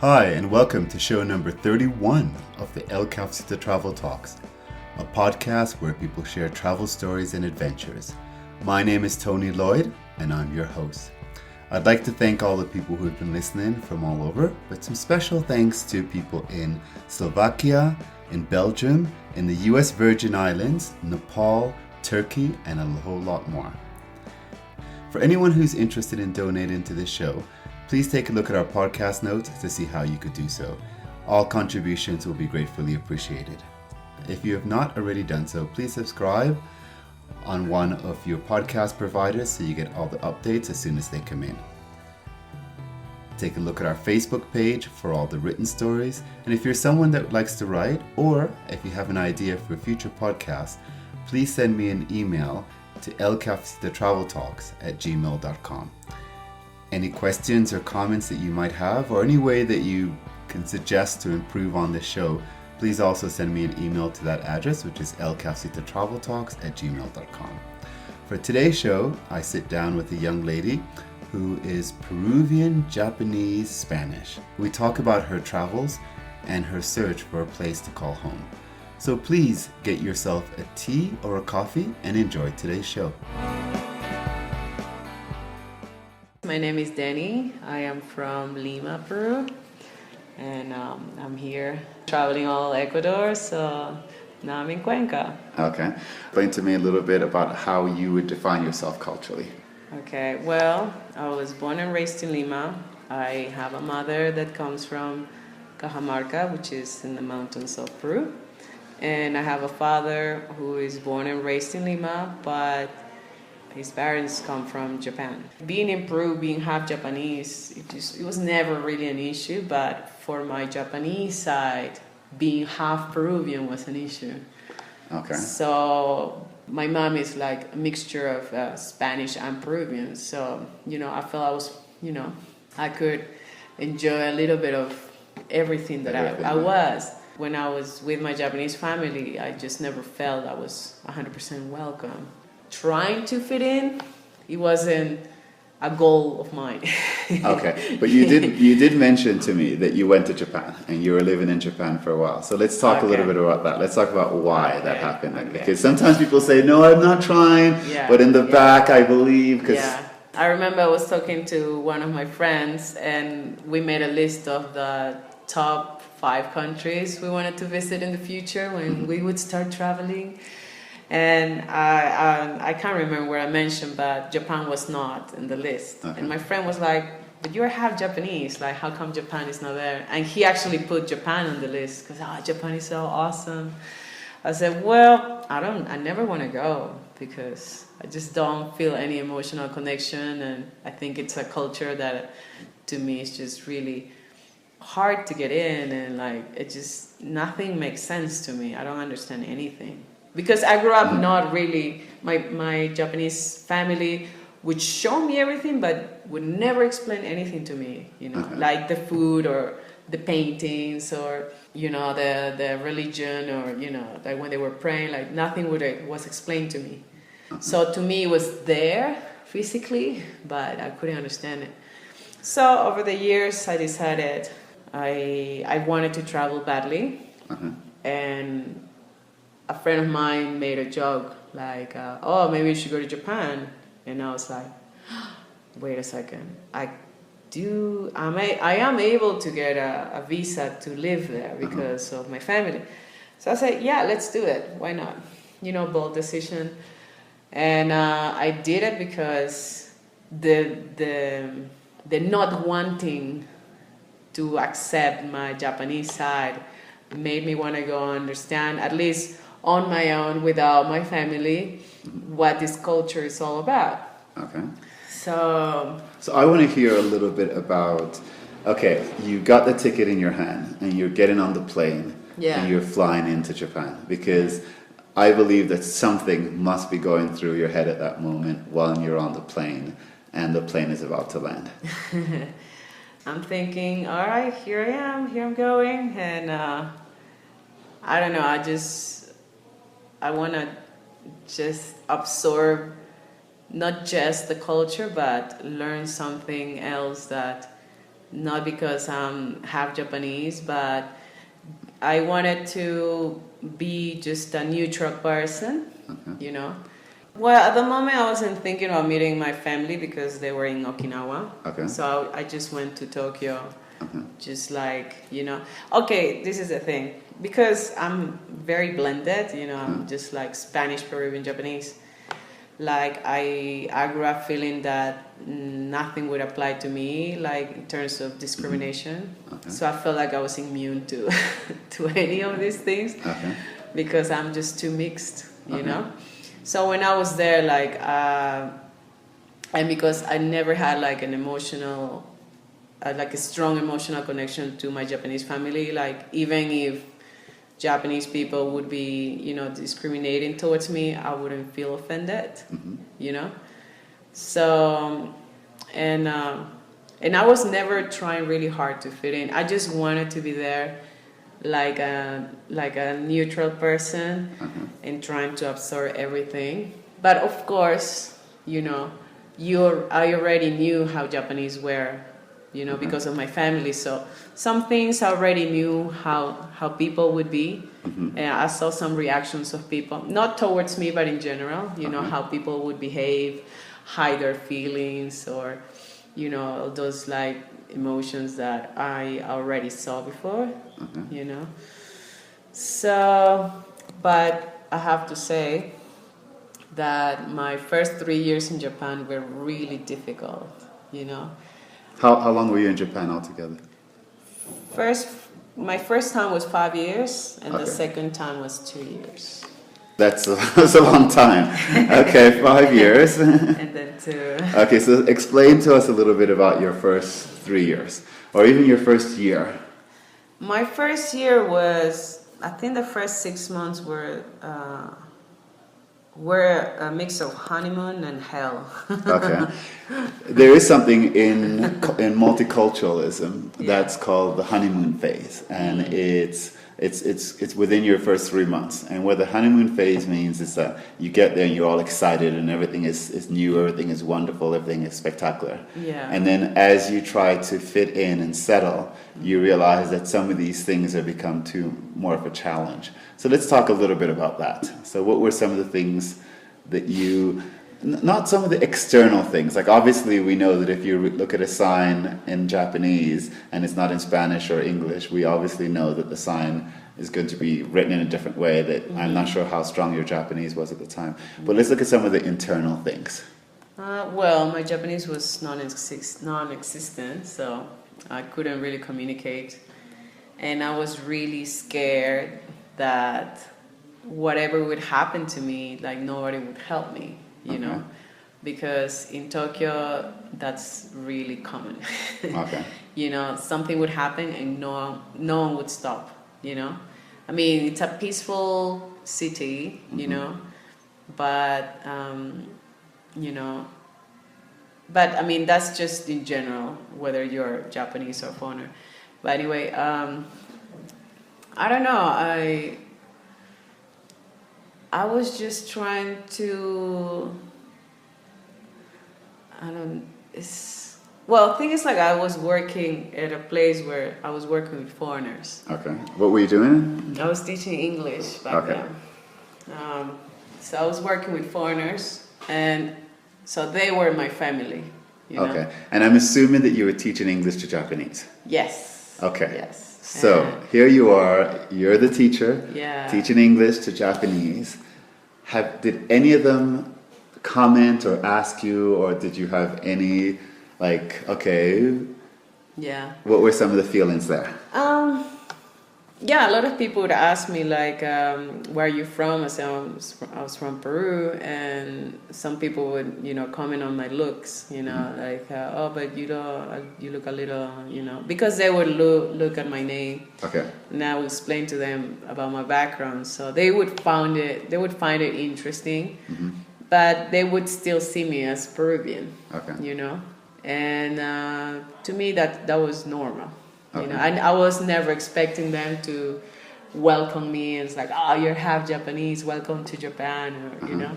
Hi, and welcome to show number 31 of the elcafecitotraveltalks, a podcast where people share travel stories and adventures. My name is Tony Lloyd, and I'm your host. I'd like to thank all the people who have been listening from all over, but some special thanks to people in Slovakia, in Belgium, in the US Virgin Islands, Nepal, Turkey, and a whole lot more. For anyone who's interested in donating to this show, please take a look at our podcast notes to see how you could do so. All contributions will be gratefully appreciated. If you have not already done so, please subscribe on one of your podcast providers so you get all the updates as soon as they come in. Take a look at our Facebook page for all the written stories. And if you're someone that likes to write, or if you have an idea for a future podcast, please send me an email to elcafecitotraveltalks@gmail.com. Any questions or comments that you might have, or any way that you can suggest to improve on this show, please also send me an email to that address, which is elcafecitotraveltalks@gmail.com. For today's show, I sit down with a young lady who is Peruvian, Japanese, Spanish. We talk about her travels and her search for a place to call home. So please get yourself a tea or a coffee and enjoy today's show. My name is Denny. I am from Lima, Peru, and I'm here traveling all Ecuador, so now I'm in Cuenca. Okay. Explain to me a little bit about how you would define yourself culturally. Okay, well, I was born and raised in Lima. I have a mother that comes from Cajamarca, which is in the mountains of Peru, and I have a father who is born and raised in Lima, but his parents come from Japan. Being in Peru, being half Japanese, it was never really an issue, but for my Japanese side, being half Peruvian was an issue. Okay. So my mom is like a mixture of Spanish and Peruvian. So, I felt I was, I could enjoy a little bit of everything that I was. When I was with my Japanese family, I just never felt I was 100% welcome. Trying to fit in, it wasn't a goal of mine. Okay, but you did mention to me that you went to Japan and you were living in Japan for a while. So let's talk a little bit about that. Let's talk about why that happened. Okay. Because sometimes people say, no, I'm not trying, but in the back, I believe. I remember I was talking to one of my friends and we made a list of the top 5 countries we wanted to visit in the future when we would start traveling. And I can't remember where I mentioned, but Japan was not in the list. Okay. And my friend was like, but you're half Japanese, like how come Japan is not there? And he actually put Japan on the list because Japan is so awesome. I said, well, I never want to go because I just don't feel any emotional connection, and I think it's a culture that to me is just really hard to get in, and nothing makes sense to me. I don't understand anything. Because I grew up not really, my Japanese family would show me everything, but would never explain anything to me, like the food or the paintings or, the religion or, like when they were praying, like nothing was explained to me. So to me it was there physically, but I couldn't understand it. So over the years I decided I wanted to travel badly, and a friend of mine made a joke like, maybe you should go to Japan. And I was like, wait a second. I am able to get a visa to live there because of my family. So I said, yeah, let's do it. Why not? Bold decision. And I did it because the not wanting to accept my Japanese side made me want to go understand, at least on my own without my family, what this culture is all about. Okay. So I want to hear a little bit about, you got the ticket in your hand and you're getting on the plane and you're flying into Japan, because I believe that something must be going through your head at that moment while you're on the plane and the plane is about to land. I'm thinking, all right, here I am, here I'm going, and I don't know, I want to just absorb not just the culture, but learn something else that not because I'm half Japanese, but I wanted to be just a neutral person, you know. Well, at the moment I wasn't thinking of meeting my family because they were in Okinawa. Okay. So I just went to Tokyo, just like, you know. Okay, this is the thing. Because I'm very blended, you know, I'm just like Spanish, Peruvian, Japanese. Like I grew up feeling that nothing would apply to me, like in terms of discrimination. So I felt like I was immune to to any of these things because I'm just too mixed, you know. So when I was there, like, and because I never had like an emotional, like a strong emotional connection to my Japanese family, like even if Japanese people would be, you know, discriminating towards me, I wouldn't feel offended, you know. So, and I was never trying really hard to fit in. I just wanted to be there, like a neutral person, and trying to absorb everything. But of course, you know, I already knew how Japanese were, you know, because of my family. So some things I already knew how people would be. And I saw some reactions of people, not towards me, but in general, you know, how people would behave, hide their feelings, or, you know, those like emotions that I already saw before, you know. So, but I have to say that my first 3 years in Japan were really difficult, you know. How long were you in Japan altogether? My first time was 5 years, and the second time was 2 years. That's a long time. Okay, 5 years. And then 2. Okay, so explain to us a little bit about your first 3 years, or even your first year. My first year was, I think the first 6 months were a mix of honeymoon and hell. Okay. There is something in multiculturalism that's called the honeymoon phase, and it's within your first 3 months. And what the honeymoon phase means is that you get there and you're all excited and everything is new, everything is wonderful, everything is spectacular. Yeah. And then as you try to fit in and settle, you realize that some of these things have become more of a challenge. So let's talk a little bit about that. So what were some of the things that not some of the external things, like obviously we know that if you look at a sign in Japanese and it's not in Spanish or English, we obviously know that the sign is going to be written in a different way. That I'm not sure how strong your Japanese was at the time, but let's look at some of the internal things. Well, my Japanese was non-existent, so I couldn't really communicate, and I was really scared that whatever would happen to me, like nobody would help me, you know, because in Tokyo that's really common. You know, something would happen and no one would stop, you know. I mean, it's a peaceful city, you know, but you know, but I mean that's just in general, whether you're Japanese or foreigner. But anyway, I don't know, I was just trying to, the thing is, like, I was working at a place where I was working with foreigners. Okay. What were you doing? I was teaching English back then. So I was working with foreigners, and so they were my family, you know? Okay. And I'm assuming that you were teaching English to Japanese. Yes. Okay. Yes. So here you are, you're the teacher, teaching English to Japanese. Did any of them comment or ask you, or did you have any, like, okay, what were some of the feelings there? Yeah, a lot of people would ask me, like, where are you from? I said, I was from Peru, and some people would, you know, comment on my looks, you know, like, oh, but you look a little, you know, because they would look at my name. Okay. And I would explain to them about my background, so they would find it interesting, but they would still see me as Peruvian, you know, and to me that was normal. You know, and I was never expecting them to welcome me. It's like, oh, you're half Japanese, welcome to Japan, or you know.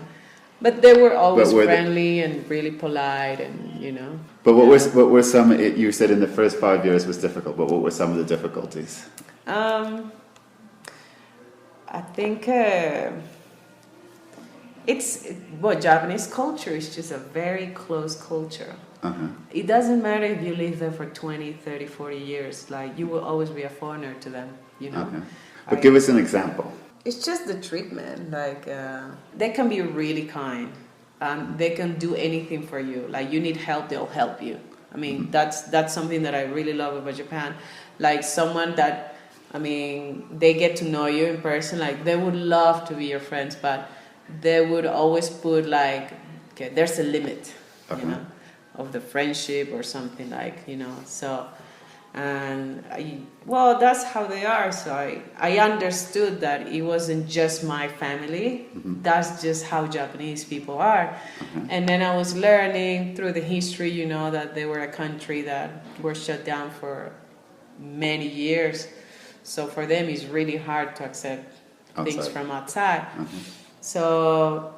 But they were always were friendly and really polite, and you know. But what were some? You said in the first 5 years was difficult, but what were some of the difficulties? I think Japanese culture is just a very close culture. Uh-huh. It doesn't matter if you live there for 20, 30, 40 years. Like, you will always be a foreigner to them, you know. Okay. But give us an example. It's just the treatment. Like, they can be really kind. They can do anything for you. Like, you need help, they'll help you. I mean, that's something that I really love about Japan. Like, someone that, I mean, they get to know you in person. Like, they would love to be your friends, but they would always put, like, okay, there's a limit, you know, of the friendship or something, like, you know. So, and that's how they are. So I understood that it wasn't just my family. That's just how Japanese people are. And then I was learning through the history, you know, that they were a country that were shut down for many years. So for them, it's really hard to accept things from outside. So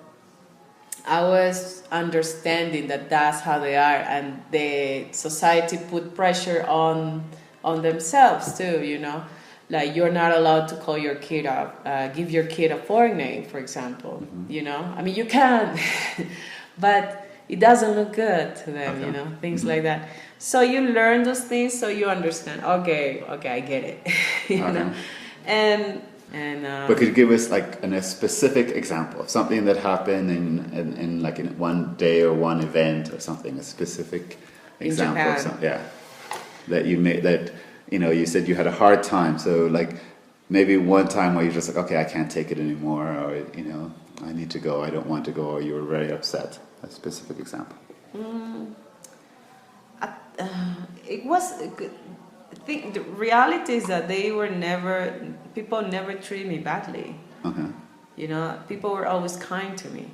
I was understanding that that's how they are, and the society put pressure on themselves too, you know. Like, you're not allowed to call your kid give your kid a foreign name, for example, you know. I mean, you can, but it doesn't look good to them, you know, things like that. So you learn those things, so you understand, okay, I get it, you know. And but could you give us like a specific example of something that happened in like in one day or one event or something, a specific example of something, that you made, that, you know, you said you had a hard time, so like maybe one time where you're just like, okay, I can't take it anymore, or, you know, I need to go, I don't want to go, or you were very upset. A specific example. It was. I think the reality is that people never treated me badly. You know, people were always kind to me.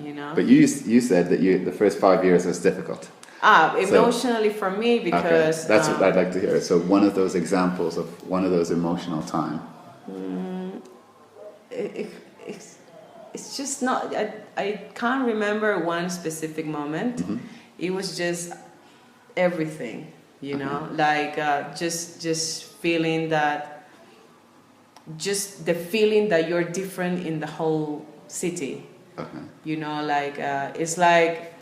You know. But you said that the first 5 years was difficult. Emotionally for me, because that's what I'd like to hear. So one of those examples of one of those emotional time. It's just not. I can't remember one specific moment. It was just everything. You know, like just feeling that, just the feeling that you're different in the whole city. You know, like it's like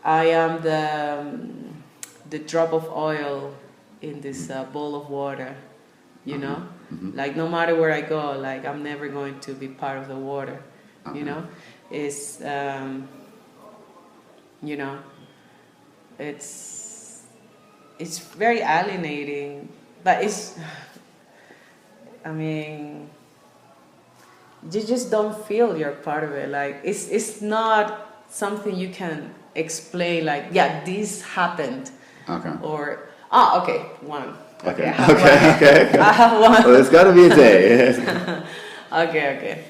I am the drop of oil in this bowl of water. You know, like no matter where I go, like I'm never going to be part of the water. You know, it's you know, it's very alienating, but I mean, you just don't feel you're part of it. Like, it's not something you can explain, like, yeah, this happened. Or, one. Okay. I have one. Well, there's got to be a day. Okay.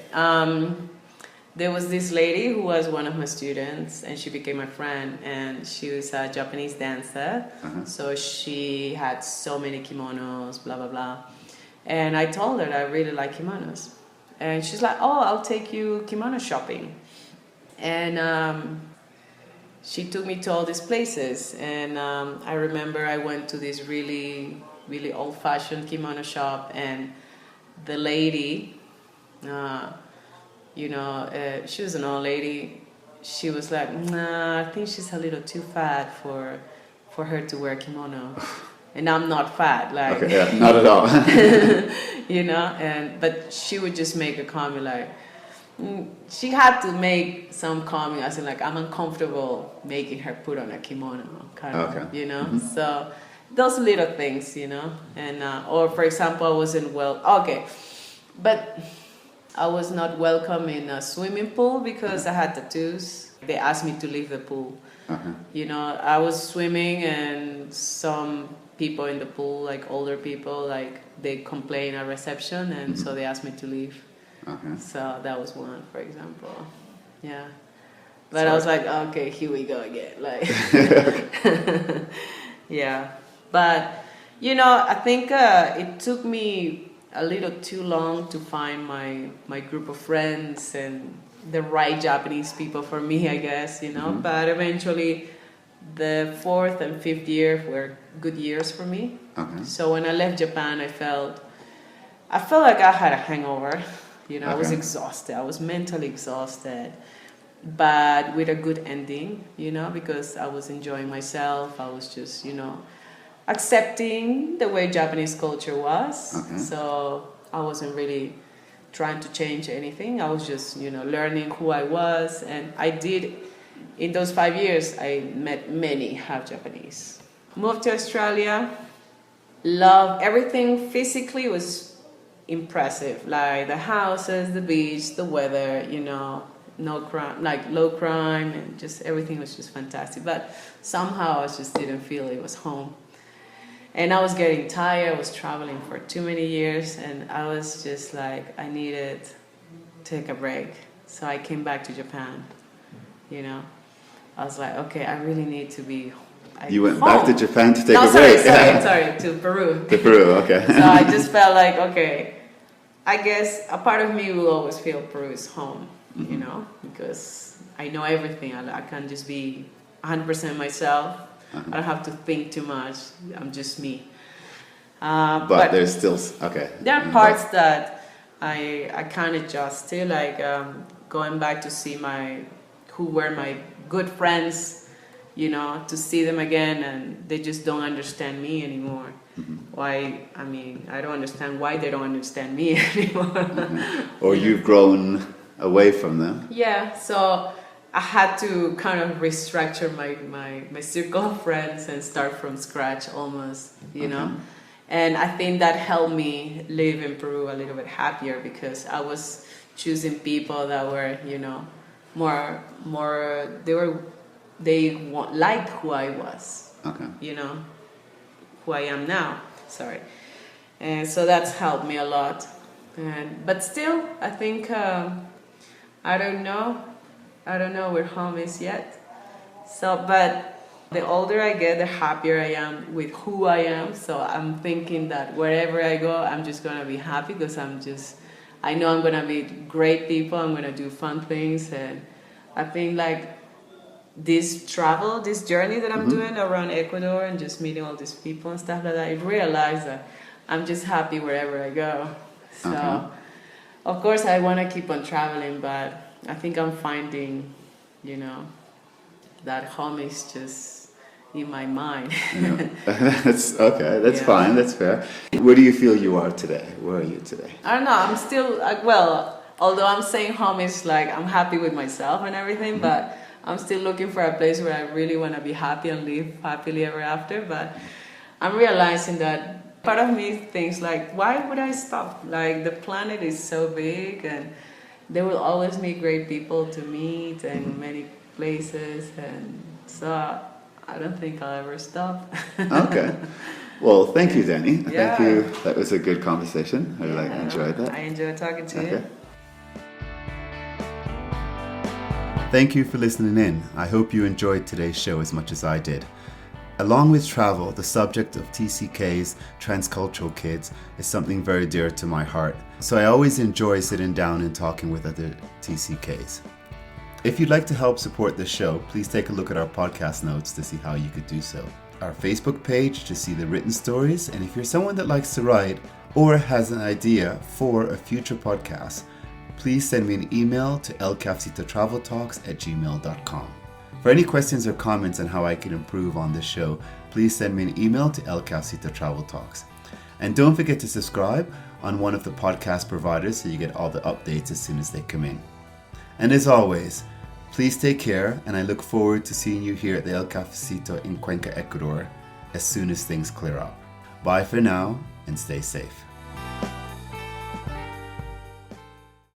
There was this lady who was one of my students, and she became my friend, and she was a Japanese dancer. So she had so many kimonos, blah, blah, blah. And I told her that I really like kimonos. And she's like, oh, I'll take you kimono shopping. And she took me to all these places. And I remember I went to this really, really old-fashioned kimono shop, and the lady... you know, she was an old lady. She was like, nah, I think she's a little too fat for her to wear a kimono. And I'm not fat, like. Not at all. You know, but she would just make a comment like, she had to make some comment as in like, I'm uncomfortable making her put on a kimono, kind of, you know. So those little things, you know. And or for example, but I was not welcome in a swimming pool because I had tattoos. They asked me to leave the pool. You know, I was swimming, and some people in the pool, like older people, like they complained at reception, and so they asked me to leave. So that was one, for example. Yeah. But I was like, okay, here we go again. Like, yeah. But, you know, I think it took me a little too long to find my group of friends, and the right Japanese people for me, I guess, But eventually, the 4th and 5th year were good years for me. Okay. So when I left Japan, I felt like I had a hangover. I was exhausted. I was mentally exhausted, but with a good ending, because I was enjoying myself. I was just, accepting the way Japanese culture was. Okay. So I wasn't really trying to change anything. I was just, learning who I was. And I did, in those 5 years, I met many half Japanese. Moved to Australia. Love everything physically was impressive, like the houses, the beach, the weather, no crime, like low crime, and just everything was just fantastic. But somehow I just didn't feel it was home. And I was getting tired. I was traveling for too many years, and I was just like, I needed to take a break. So I came back to Japan, I was like, okay, I really need to be You went home. back to Japan to take no, a sorry, break? sorry, to Peru. To Peru, okay. So I just felt like, okay, I guess a part of me will always feel Peru is home, because I know everything. I can just be 100% myself. I don't have to think too much. I'm just me. But there's still, okay. There are parts that I can't adjust to, like going back to see who were my good friends, to see them again, and they just don't understand me anymore. Why? I mean, I don't understand why they don't understand me anymore. Or you've grown away from them. Yeah, so I had to kind of restructure my circle of friends and start from scratch almost, know. And I think that helped me live in Peru a little bit happier, because I was choosing people that were, more liked who I was. Okay. Who I am now. Sorry. And so that's helped me a lot. But still, I think I don't know where home is yet. So, but the older I get, the happier I am with who I am. So I'm thinking that wherever I go, I'm just going to be happy, because I know I'm going to meet great people. I'm going to do fun things. And I think like this journey that I'm doing around Ecuador and just meeting all these people and stuff like that, I realize that I'm just happy wherever I go. So, of course, I want to keep on traveling, but I think I'm finding, that home is just in my mind. That's okay. That's fine. That's fair. Where do you feel you are today? Where are you today? I don't know. I'm still, although I'm saying home is like I'm happy with myself and everything, but I'm still looking for a place where I really want to be happy and live happily ever after. But I'm realizing that part of me thinks like, why would I stop? Like, the planet is so big, and there will always be great people to meet and many places, and so I don't think I'll ever stop. Okay. Well, thank you, Danny. Yeah. Thank you. That was a good conversation. I enjoyed that. I enjoyed talking to you. Thank you for listening in. I hope you enjoyed today's show as much as I did. Along with travel, the subject of TCKs, transcultural kids, is something very dear to my heart. So I always enjoy sitting down and talking with other TCKs. If you'd like to help support the show, please take a look at our podcast notes to see how you could do so. Our Facebook page to see the written stories, and if you're someone that likes to write or has an idea for a future podcast, please send me an email to elcafecitotraveltalks@gmail.com. For any questions or comments on how I can improve on this show, please send me an email to elcafecitotraveltalks. And don't forget to subscribe on one of the podcast providers so you get all the updates as soon as they come in. And as always, please take care, and I look forward to seeing you here at the El Cafecito in Cuenca, Ecuador, as soon as things clear up. Bye for now, and stay safe.